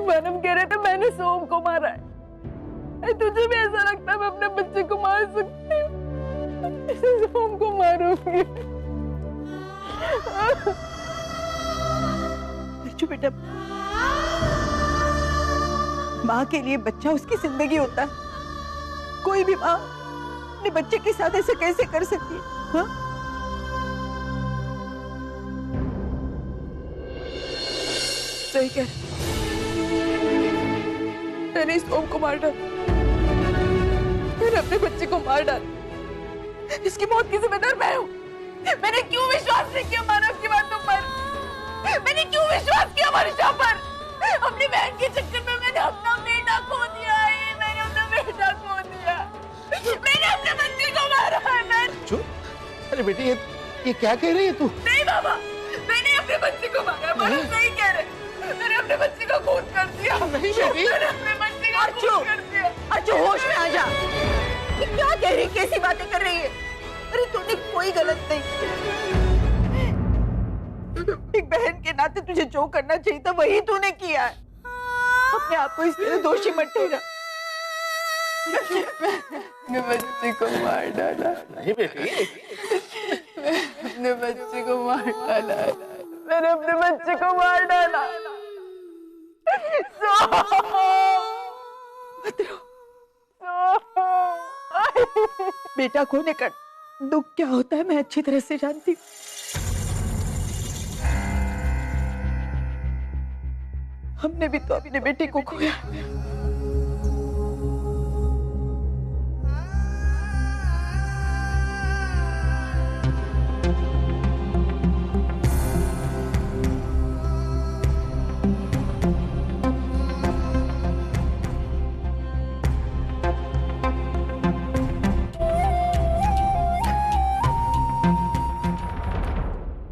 मानव कह रहे थे मैंने सोम को मारा है। तुझे भी ऐसा लगता है मैं अपने बच्चे को मार सकती हूँ? सोम को मारूंगी। बेटा, माँ के लिए बच्चा उसकी जिंदगी होता है। कोई भी माँ अपने बच्चे के साथ ऐसे कैसे कर सकती है? हाँ? सही कह, मैंने इस ओम को मार डाला, मैंने अपने बच्चे को मार डाला। इसकी मौत की जिम्मेदार मैं हूँ। मैंने क्यों विश्वास नहीं किया मानव की बातों पर? मैंने क्यों विश्वास किया वर्षा पर? अपनी बहन के चक्कर में मैंने अपना बेटा खो दिया है। मैंने अपना बेटा खो दिया। मैंने अपने बच्चे को मारा है। चुप। अरे बेटी, ये क्या कह रही है तू? नहीं बाबा, मैंने अपने बच्चे को मारा। मानव सही कह रहे, मैंने अपने बच्चे का खून कर दिया। नहीं बेटी, मैंने अपने बच्चे का खून कर दिया। अच्छू, होश में आ जा। ये क्या कह रही, कैसी बातें कर रही है? अरे तूने कोई गलत नहीं किया। एक बहन के नाते तुझे जो करना चाहिए था वही तूने किया है। अपने आप को इसलिए दोषी मत ठहरा। मैंने बच्चे को मार डाला। नहीं बेटी, मैंने बच्चे को मार डाला। मैंने अपने बच्चे को मार डाला। बेटा खोने का दुख क्या होता है मैं अच्छी तरह से जानती हूँ। हमने भी तो अपने बेटे को खोया।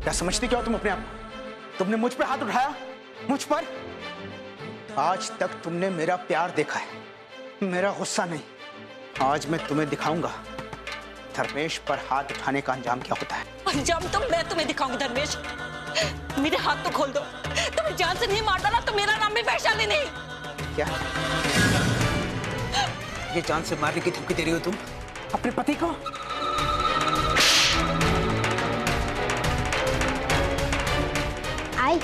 क्या समझती क्या हो तुम अपने आप? तुमने मुझ पे हाथ उठाया, मुझ पर। आज तक तुमने मेरा प्यार देखा है, मेरा गुस्सा नहीं। आज मैं तुम्हें दिखाऊंगा धर्मेश पर हाथ उठाने का अंजाम क्या होता है। अंजाम तो मैं तुम्हें दिखाऊंगी धर्मेश। मेरे हाथ तो खोल दो। तुम्हें जान से नहीं मार डाला तो मेरा नाम भी वैशाली नहीं। क्या ये जान से मारने की धमकी दे रही हो तुम अपने पति को? आई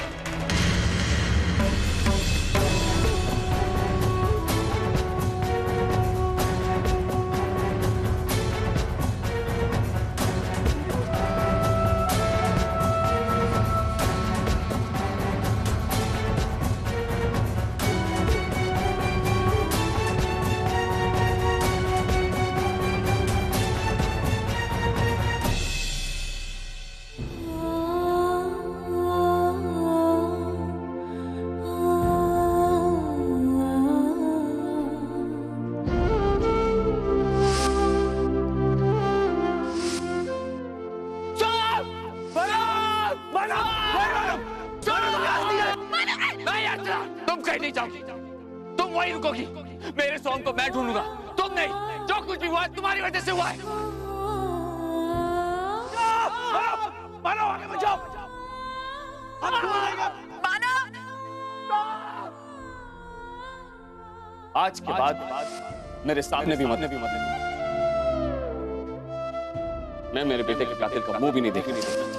तुम कहीं नहीं जाओगी, तुम वहीं रुकोगी। मेरे सोम को मैं ढूंढूंगा, तुम नहीं। जो कुछ भी हुआ है तुम्हारी वजह से हुआ है। मानो, आगे बचाओ। आज के बाद मेरे सामने भी मत। मैं मेरे बेटे के कातिल का मुंह भी नहीं देखना।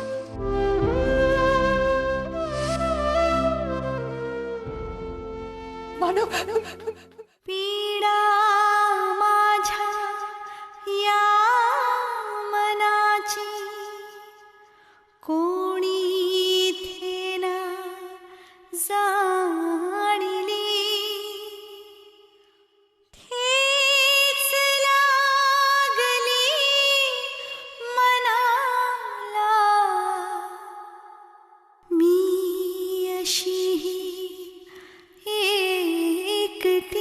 पीड़ा माझा या मनाची कोणी थेना जाणिली थेच लागली मनाला मी अशी एकटी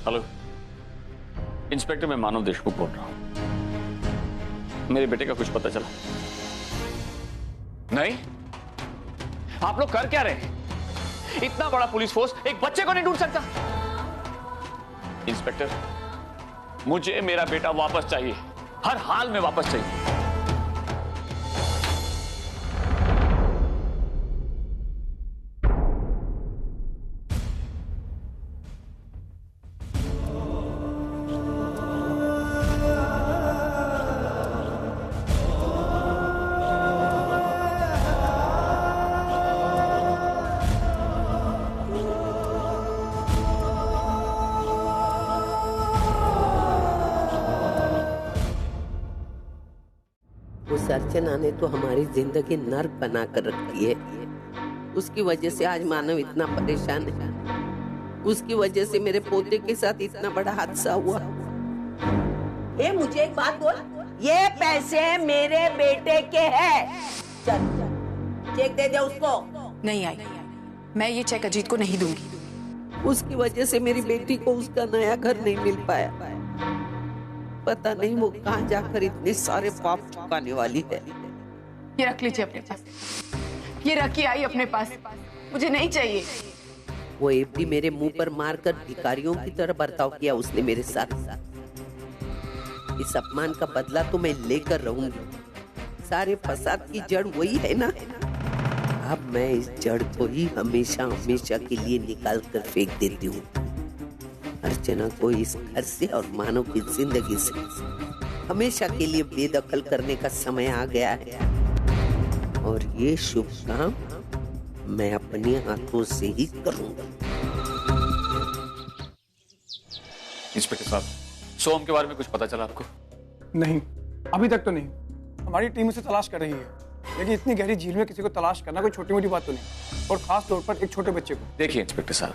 हेलो, इंस्पेक्टर मैं मानव देशमुख बोल रहा हूं। मेरे बेटे का कुछ पता चला? नहीं? आप लोग कर क्या रहे हैं? इतना बड़ा पुलिस फोर्स एक बच्चे को नहीं ढूंढ सकता? इंस्पेक्टर, मुझे मेरा बेटा वापस चाहिए, हर हाल में वापस चाहिए। उस अर्चना ने तो हमारी जिंदगी नर्क बना कर रखी है। उसकी वजह से आज मानव इतना परेशान है। उसकी वजह से मेरे पोते के साथ इतना बड़ा हादसा हुआ। मुझे एक बात बोल, ये पैसे मेरे बेटे के हैं। चल चेक दे दे उसको। नहीं आई, मैं ये चेक अजीत को नहीं दूंगी। उसकी वजह से मेरी बेटी को उसका नया घर नहीं मिल पाया। पता नहीं वो कहाँ जाकर इतने सारे पाप चुकाने वाली है। ये रख लीजिए अपने पास, ये रखी आई अपने पास, मुझे नहीं चाहिए। वो एफडी मेरे मुंह पर मारकर भिखारियों की तरह बर्ताव किया उसने मेरे साथ। इस अपमान का बदला तो मैं लेकर रहूंगी। सारे फसाद की जड़ वही है ना। अब मैं इस जड़ को ही हमेशा हमेशा के लिए निकाल कर फेंक देती हूँ। अर्चना को इस घर से और मानव की जिंदगी से हमेशा के लिए बेदखल करने का समय आ गया है। और ये शुभ काम मैं अपने हाथों से ही करूंगा। इंस्पेक्टर साहब, सोम के बारे में कुछ पता चला आपको? नहीं, अभी तक तो नहीं। हमारी टीम उसे तलाश कर रही है, लेकिन इतनी गहरी झील में किसी को तलाश करना कोई छोटी मोटी बात तो नहीं, और खास तौर पर एक छोटे बच्चे को। देखिए इंस्पेक्टर साहब,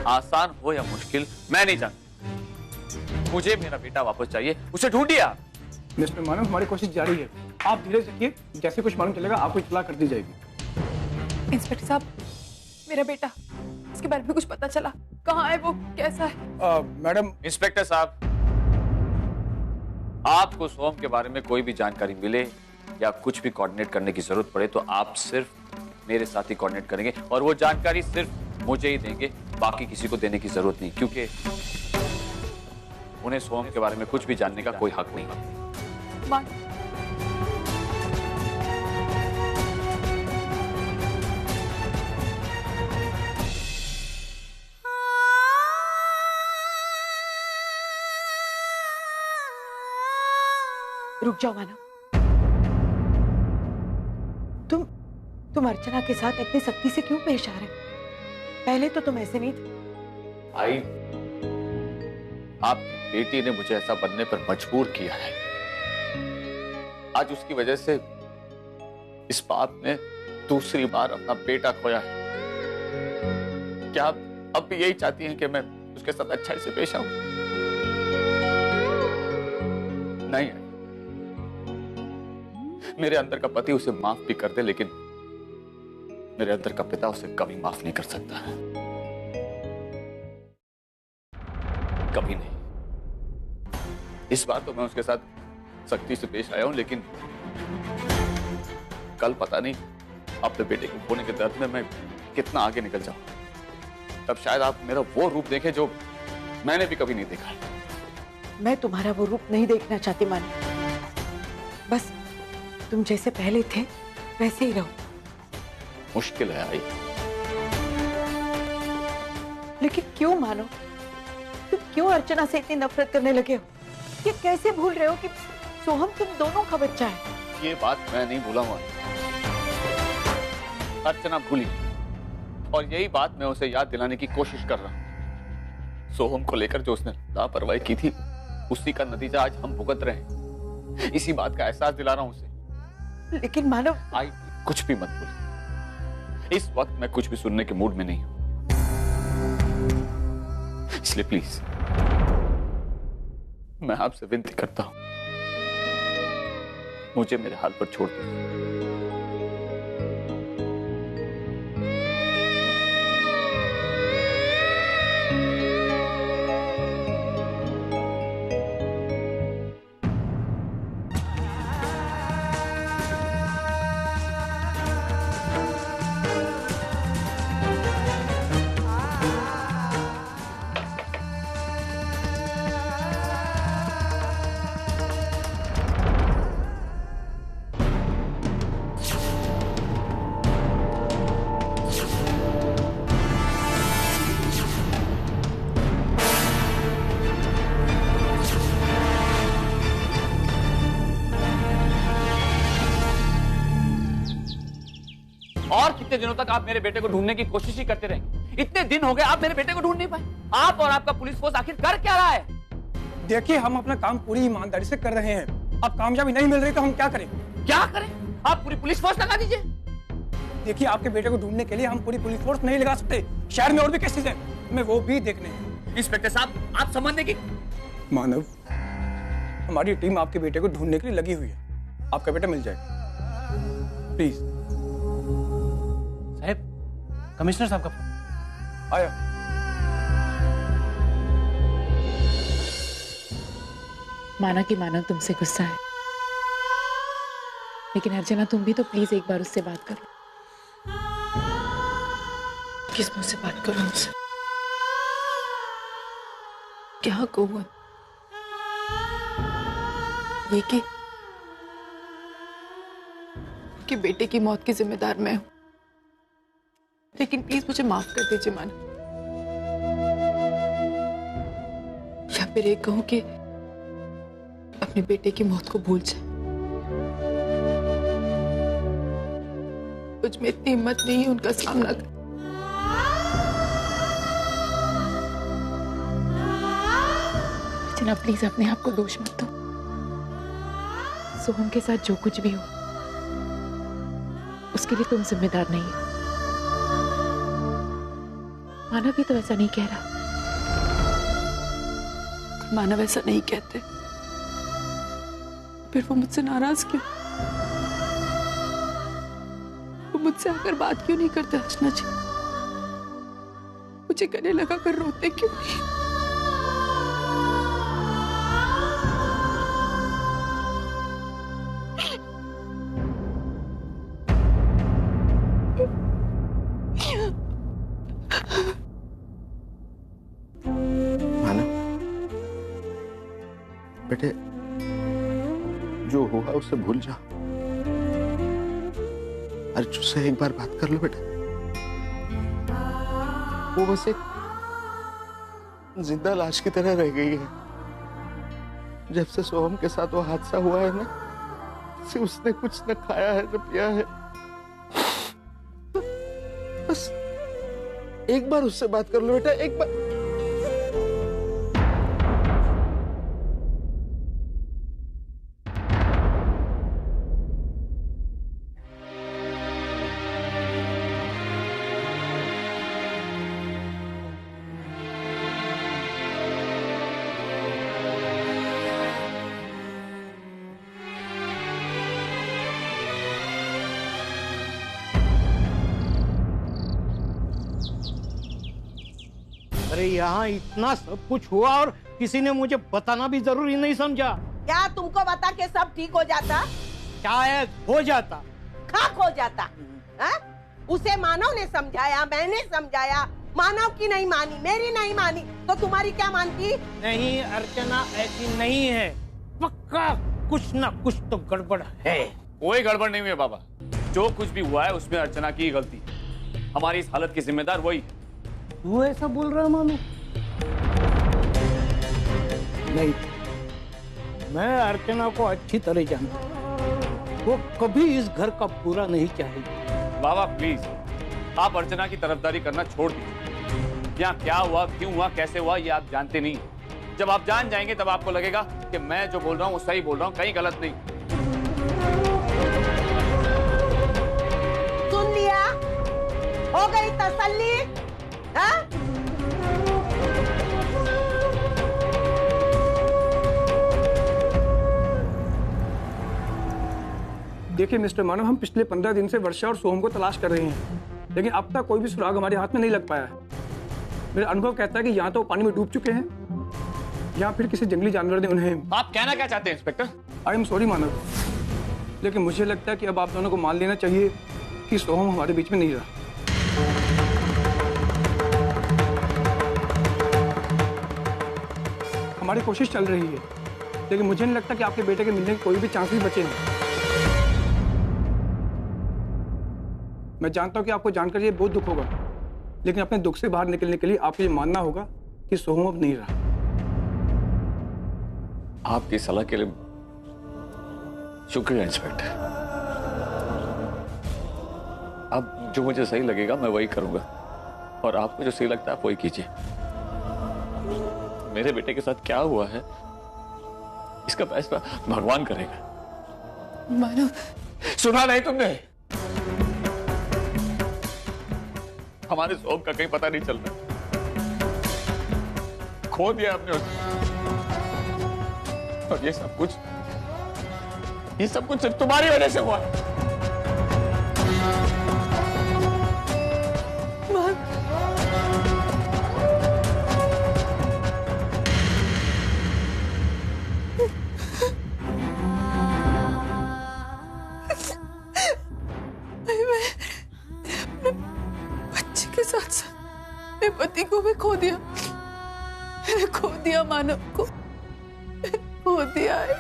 आसान हो या मुश्किल मैं नहीं जानता, मुझे मेरा बेटा वापस चाहिए, उसे ढूंढिए आप। मिस्टर मानव, हमारी कोशिश जारी है, आप धीरे से रखिए। जैसे कुछ मालूम चलेगा आपको इत्तला कर दी जाएगी। इंस्पेक्टर साहब, मेरा बेटा, इसके बारे में कुछ पता चला? कहाँ है वो, कैसा है? मैडम। इंस्पेक्टर साहब, आपको सोम के बारे में कोई भी जानकारी मिले या कुछ भी कोऑर्डिनेट करने की जरूरत पड़े तो आप सिर्फ मेरे साथ ही कोऑर्डिनेट करेंगे, और वो जानकारी सिर्फ मुझे ही देंगे, बाकी किसी को देने की जरूरत नहीं, क्योंकि उन्हें सोम के बारे में कुछ भी जानने का कोई हक नहीं है। रुक जाओ मानव, तुम अर्चना के साथ इतनी सख्ती से क्यों पेश आ रहे? पहले तो तुम ऐसे नहीं थे। आई, आपकी बेटी ने मुझे ऐसा बनने पर मजबूर किया है। आज उसकी वजह से इस बाप ने दूसरी बार अपना बेटा खोया है। क्या आप अब भी यही चाहती हैं कि मैं उसके साथ अच्छाई से पेश आऊं? नहीं, मेरे अंदर का पति उसे माफ भी कर दे, लेकिन मेरे अंदर का पिता उसे कभी माफ नहीं कर सकता, कभी नहीं। इस बार तो मैं उसके साथ सख्ती से पेश आया हूं, लेकिन कल पता नहीं अपने बेटे को खोने के दर्द में मैं कितना आगे निकल जाऊं। तब शायद आप मेरा वो रूप देखें जो मैंने भी कभी नहीं देखा है। मैं तुम्हारा वो रूप नहीं देखना चाहती मानव, बस तुम जैसे पहले थे वैसे ही रहो। मुश्किल है आई। लेकिन क्यों मानो, तुम क्यों अर्चना से इतनी नफरत करने लगे हो? ये कैसे भूल रहे हो कि सोहम तुम दोनों का बच्चा है? ये बात मैं नहीं भूला हूं, अर्चना भूली, और यही बात मैं उसे याद दिलाने की कोशिश कर रहा हूं। सोहम को लेकर जो उसने लापरवाही की थी, उसी का नतीजा आज हम भुगत रहे हैं। इसी बात का एहसास दिला रहा हूं उसे। लेकिन मानव, आई कुछ भी मत बोल, इस वक्त मैं कुछ भी सुनने के मूड में नहीं हूं, इसलिए प्लीज मैं आपसे विनती करता हूं, मुझे मेरे हाल पर छोड़ दीजिए। कितने दिनों तक आप मेरे बेटे को ढूंढने की कोशिश ही करते रहेंगे? इतने दिन हो गए आप मेरे बेटे को ढूंढ नहीं पाए। आप और आपका पुलिस फोर्स आखिर कर क्या रहा है? देखिए, हम अपना काम पूरी ईमानदारी से कर रहे हैं। अब कामयाबी नहीं मिल रही तो हम क्या करें? क्या करें? आप पूरी पुलिस फोर्स लगा दीजिए। देखिए, आपके बेटे को ढूंढने के लिए हम पूरी पुलिस फोर्स नहीं लगा सकते। शहर में और भी केसेस हैं, हमें वो भी देखने हैं। इंस्पेक्टर साहब, आप समझने की मानव, हमारी टीम आपके बेटे को ढूंढने के लिए लगी हुई है। आपका बेटा मिल जाएगा, प्लीज। साहब, कमिश्नर साहब का फोन आया। माना कि मानव तुमसे गुस्सा है, लेकिन अर्चना तुम भी तो प्लीज एक बार उससे बात करो। किस मुंह से बात करूं उनसे? क्या कहूं? ये कि बेटे की मौत की जिम्मेदार मैं हूं, लेकिन प्लीज मुझे माफ कर दीजिए माना। या फिर एक कहूं कि अपने बेटे की मौत को भूल जाए। मुझ में इतनी हिम्मत नहीं है उनका सामना कर। अर्चना प्लीज अपने आप को दोष मत दो। सोहम के साथ जो कुछ भी हो उसके लिए तुम जिम्मेदार नहीं हो। मानव भी तो ऐसा नहीं कह रहा। मानव ऐसा नहीं कहते फिर वो मुझसे नाराज क्यों? वो मुझसे आकर बात क्यों नहीं करते? अर्चना जी, मुझे गले लगा कर रोते क्यों नहीं? बेटे, जो हुआ उसे भूल जाओ। अर्जुन से एक बार बात कर लो बेटा। वो बस एक जिंदा लाश की तरह रह गई है। जब से सोहम के साथ वो हादसा हुआ है ना, से उसने कुछ न खाया है न पिया है। बस एक बार उससे बात कर लो बेटा, एक बार। अरे यहाँ इतना सब कुछ हुआ और किसी ने मुझे बताना भी जरूरी नहीं समझा। क्या तुमको बता के सब ठीक हो जाता? शायद हो जाता। खाक हो जाता है? उसे मानव ने समझाया, मैंने समझाया, मानव की नहीं मानी, मेरी नहीं मानी, तो तुम्हारी क्या मानती? नहीं अर्चना, ऐसी नहीं है। पक्का कुछ ना कुछ तो गड़बड़ है। कोई गड़बड़ नहीं हुई है बाबा। जो कुछ भी हुआ है उसमें अर्चना की गलती है। हमारी इस हालत की जिम्मेदार वही है। वो ऐसा बोल रहा है मानो? नहीं, मैं अर्चना को अच्छी तरह जानता हूँ। वो कभी इस घर का बुरा नहीं चाहेगी। बाबा प्लीज, आप अर्चना की तरफदारी करना छोड़ दीजिए। यहाँ क्या हुआ, क्यों हुआ, कैसे हुआ, ये आप जानते नहीं। जब आप जान जाएंगे तब आपको लगेगा कि मैं जो बोल रहा हूँ वो सही बोल रहा हूँ, कहीं गलत नहीं। सुन लिया? हो गई तसल्ली? हाँ? देखिए मिस्टर मानव, हम पिछले 15 दिन से वर्षा और सोहम को तलाश कर रहे हैं, लेकिन अब तक कोई भी सुराग हमारे हाथ में नहीं लग पाया है। मेरा अनुभव कहता है कि यहाँ तो पानी में डूब चुके हैं, या फिर किसी जंगली जानवर ने उन्हें। आप कहना क्या चाहते हैं इंस्पेक्टर? आई एम सॉरी मानव, लेकिन मुझे लगता है कि अब आप दोनों को मान लेना चाहिए कि सोहम हमारे बीच में नहीं रहा। हमारी कोशिश चल रही है, लेकिन मुझे नहीं लगता कि आपके बेटे के मिलने के कोई भी चांसेस बचे हैं। मैं जानता हूं कि आपको जानकर ये बहुत दुख होगा, लेकिन अपने दुख से बाहर निकलने के लिए आपको ये मानना होगा कि सोहम अब नहीं रहा। आपकी सलाह के लिए शुक्रिया इंस्पेक्टर। अब जो मुझे सही लगेगा मैं वही करूंगा, और आपको जो सही लगता है आप वही कीजिए। मेरे बेटे के साथ क्या हुआ है इसका फैसला भगवान करेगा। मानव, सुना नहीं तुमने? हमारे सोम का कहीं पता नहीं चल रहा, खो दिया हमने उसे। और ये सब कुछ सिर्फ तुम्हारी वजह से हुआ। बच्चे के साथ साथ मेरे पति को भी खो दिया, मानव को खो दिया है।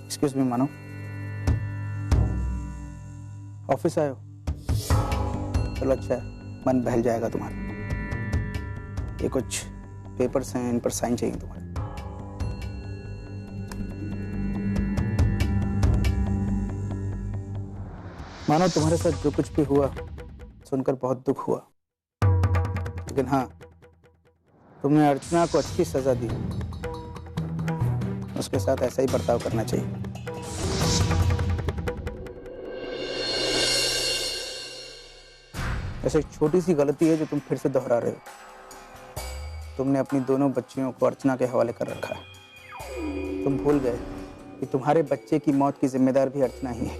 एक्सक्यूज मी मानो, ऑफिस आए हो? चलो अच्छा है, मन बहल जाएगा तुम्हारा। ये कुछ पेपर्स हैं, इन पर साइन चाहिए तुम्हारे। मानो तुम्हारे साथ जो कुछ भी हुआ सुनकर बहुत दुख हुआ, लेकिन हाँ, तुमने अर्चना को अच्छी सजा दी, उसके साथ ऐसा ही बर्ताव करना चाहिए। ऐसे एक छोटी सी गलती है जो तुम फिर से दोहरा रहे हो। तुमने अपनी दोनों बच्चियों को अर्चना के हवाले कर रखा है। तुम भूल गए कि तुम्हारे बच्चे की मौत की जिम्मेदार भी अर्चना ही है।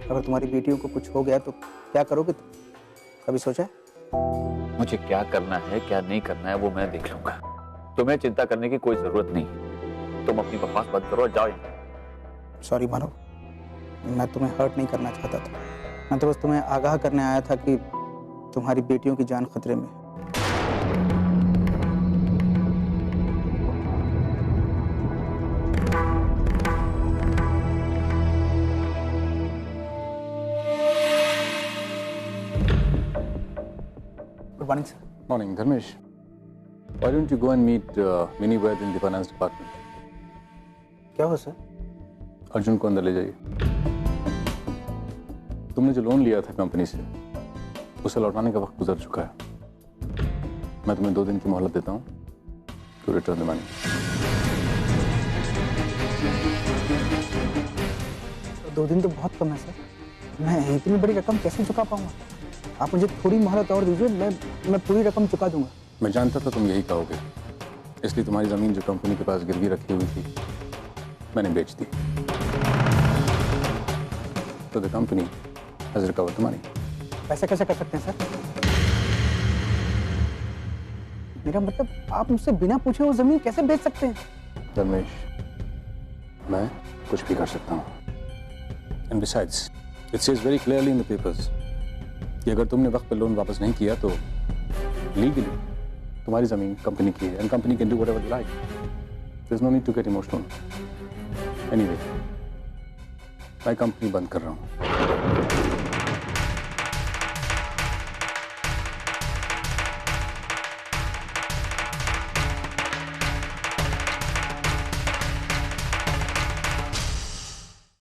अगर तुम्हारी बेटियों को कुछ हो गया तो क्या करोगे तुम? कभी सोचा है? मुझे क्या करना है क्या नहीं करना है वो मैं देख लूंगा, तुम्हें चिंता करने की कोई जरूरत नहीं। तुम अपनी बकवास बंद करो और जाओ। सॉरी मानो, मैं तुम्हें हर्ट नहीं करना चाहता था। मैं तो बस तुम्हें आगाह करने आया था कि तुम्हारी बेटियों की जान खतरे में। Good morning sir. Morning, Dharmesh. Why don't you go and meet Mini Vaid in the finance department? क्या हो सर? अर्जुन को अंदर ले जाइए। तुमने जो लोन लिया था कंपनी से, उसे लौटाने का वक्त गुजर चुका है। मैं तुम्हें 2 दिन की मोहलत देता हूँ to return the money. तो 2 दिन तो बहुत कम है सर। मैं इतनी बड़ी रकम कैसे चुका पाऊंगा? आप मुझे थोड़ी मोहलत और दीजिए, मैं पूरी रकम चुका दूंगा। मैं जानता था तुम यही कहोगे, इसलिए तुम्हारी जमीन जो कंपनी के पास गिरवी रखी हुई थी मैंने बेच दी। तो the company has recovered the money. पैसे कैसे कर सकते हैं सर? मेरा मतलब आप मुझसे बिना पूछे वो जमीन कैसे बेच सकते हैं? धर्मेश, मैं कुछ भी कर सकता हूँ। And besides it says very clearly in the papers कि अगर तुमने वक्त पर लोन वापस नहीं किया तो लीगली तुम्हारी जमीन कंपनी की है and company can do whatever they like. There is no need to get emotional. Anyway, मैं कंपनी बंद कर रहा हूँ।